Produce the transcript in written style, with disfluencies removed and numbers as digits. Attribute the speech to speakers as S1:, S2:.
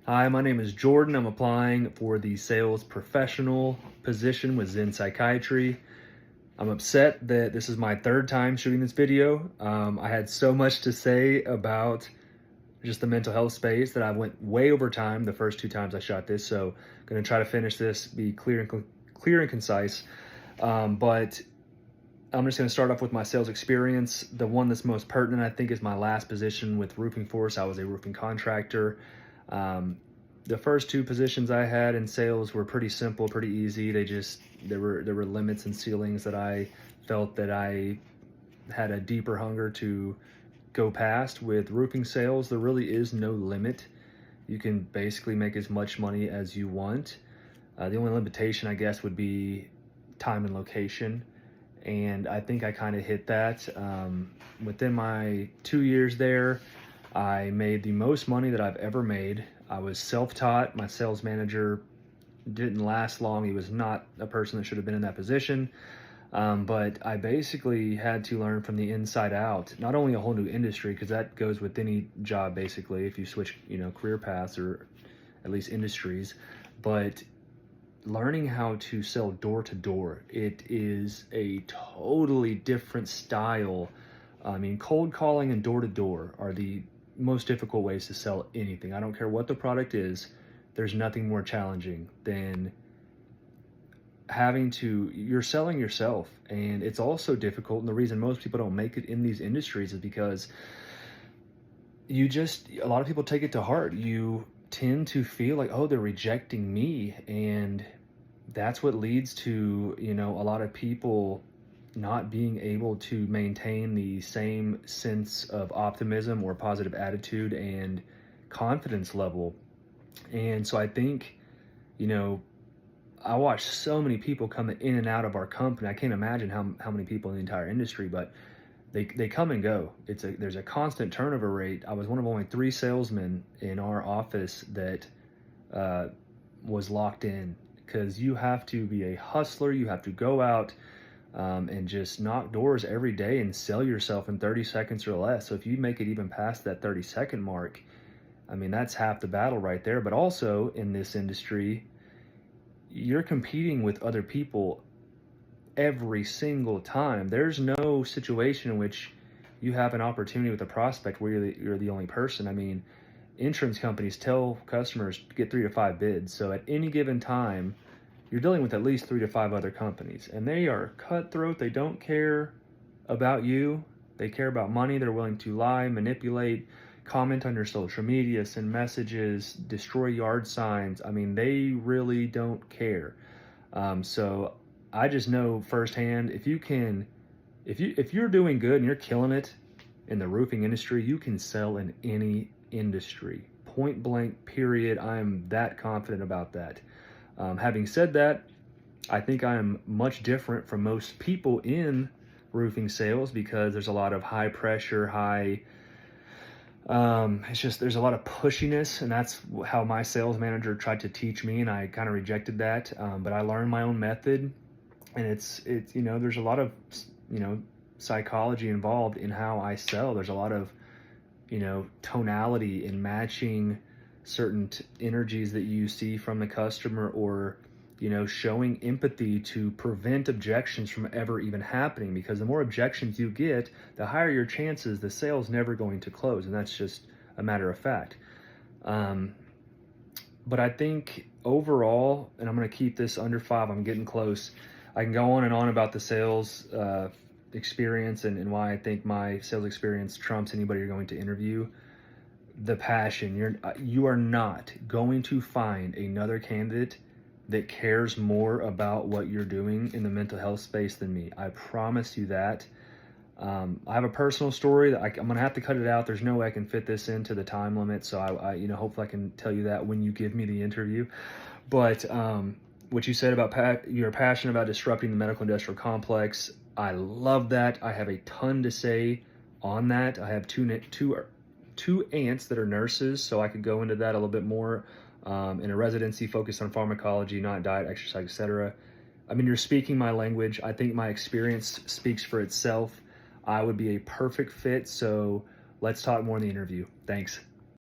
S1: Hi, my name is Jordan. I'm applying for the sales professional position with Psychiatry. I'm upset that this is my third time shooting this video. I had so much to say about just the mental health space that I went way over time the first two times I shot this. So I'm going to try to finish this, be clear and concise. But I'm just going to start off with my sales experience. The one that's most pertinent, I think, is my last position with Roofing Force. I was a roofing contractor. The first two positions I had in sales were pretty simple, pretty easy. There were limits and ceilings that I felt that I had a deeper hunger to go past. With roofing sales, there really is no limit. You can basically make as much money as you want. The only limitation, I guess, would be time and location. And I think I kind of hit that. Within my 2 years there, I made the most money that I've ever made. I was self-taught. My sales manager didn't last long. He was not a person that should have been in that position. But I basically had to learn from the inside out, not only a whole new industry, because that goes with any job basically if you switch, career paths or at least industries, but learning how to sell door to door. It is a totally different style. I mean, cold calling and door to door are the most difficult ways to sell anything. I don't care what the product is. There's nothing more challenging than you're selling yourself. And it's also difficult. And the reason most people don't make it in these industries is because a lot of people take it to heart. You tend to feel like, oh, they're rejecting me. And that's what leads to, a lot of people not being able to maintain the same sense of optimism or positive attitude and confidence level. And so I think, I watch so many people come in and out of our company. I can't imagine how many people in the entire industry, but they come and go. There's a constant turnover rate. I was one of only 3 salesmen in our office that was locked in, because you have to be a hustler. You have to go out and just knock doors every day and sell yourself in 30 seconds or less. So if you make it even past that 30-second mark, I mean, that's half the battle right there. But also in this industry, you're competing with other people every single time. There's no situation in which you have an opportunity with a prospect where you're the only person. I mean, insurance companies tell customers to get 3 to 5 bids. So at any given time, you're dealing with at least 3 to 5 other companies, and they are cutthroat. They don't care about you. They care about money. They're willing to lie, manipulate, comment on your social media, send messages, destroy yard signs. I mean, they really don't care. So I just know firsthand, if you're doing good and you're killing it in the roofing industry, you can sell in any industry. Point blank, period. I am that confident about that. Having said that, I think I am much different from most people in roofing sales, because there's a lot of high pressure, there's a lot of pushiness, and that's how my sales manager tried to teach me, and I kind of rejected that. But I learned my own method, and it's there's a lot of psychology involved in how I sell. There's a lot of tonality in matching certain energies that you see from the customer, or showing empathy to prevent objections from ever even happening, because the more objections you get, the higher your chances the sale's never going to close, and that's just a matter of fact. But I think overall, and I'm going to keep this under 5, I'm getting close. I can go on and on about the sales experience and why I think my sales experience trumps anybody you're going to interview. The passion. You are not going to find another candidate that cares more about what you're doing in the mental health space than me. I promise you that. I have a personal story that I'm going to have to cut it out. There's no way I can fit this into the time limit. So I hopefully I can tell you that when you give me the interview. But what you said about you're passionate about disrupting the medical industrial complex, I love that. I have a ton to say on that. I have two aunts that are nurses, so I could go into that a little bit more. In a residency focused on pharmacology, not diet, exercise, etc. I mean, you're speaking my language. I think my experience speaks for itself. I would be a perfect fit, so let's talk more in the interview. Thanks.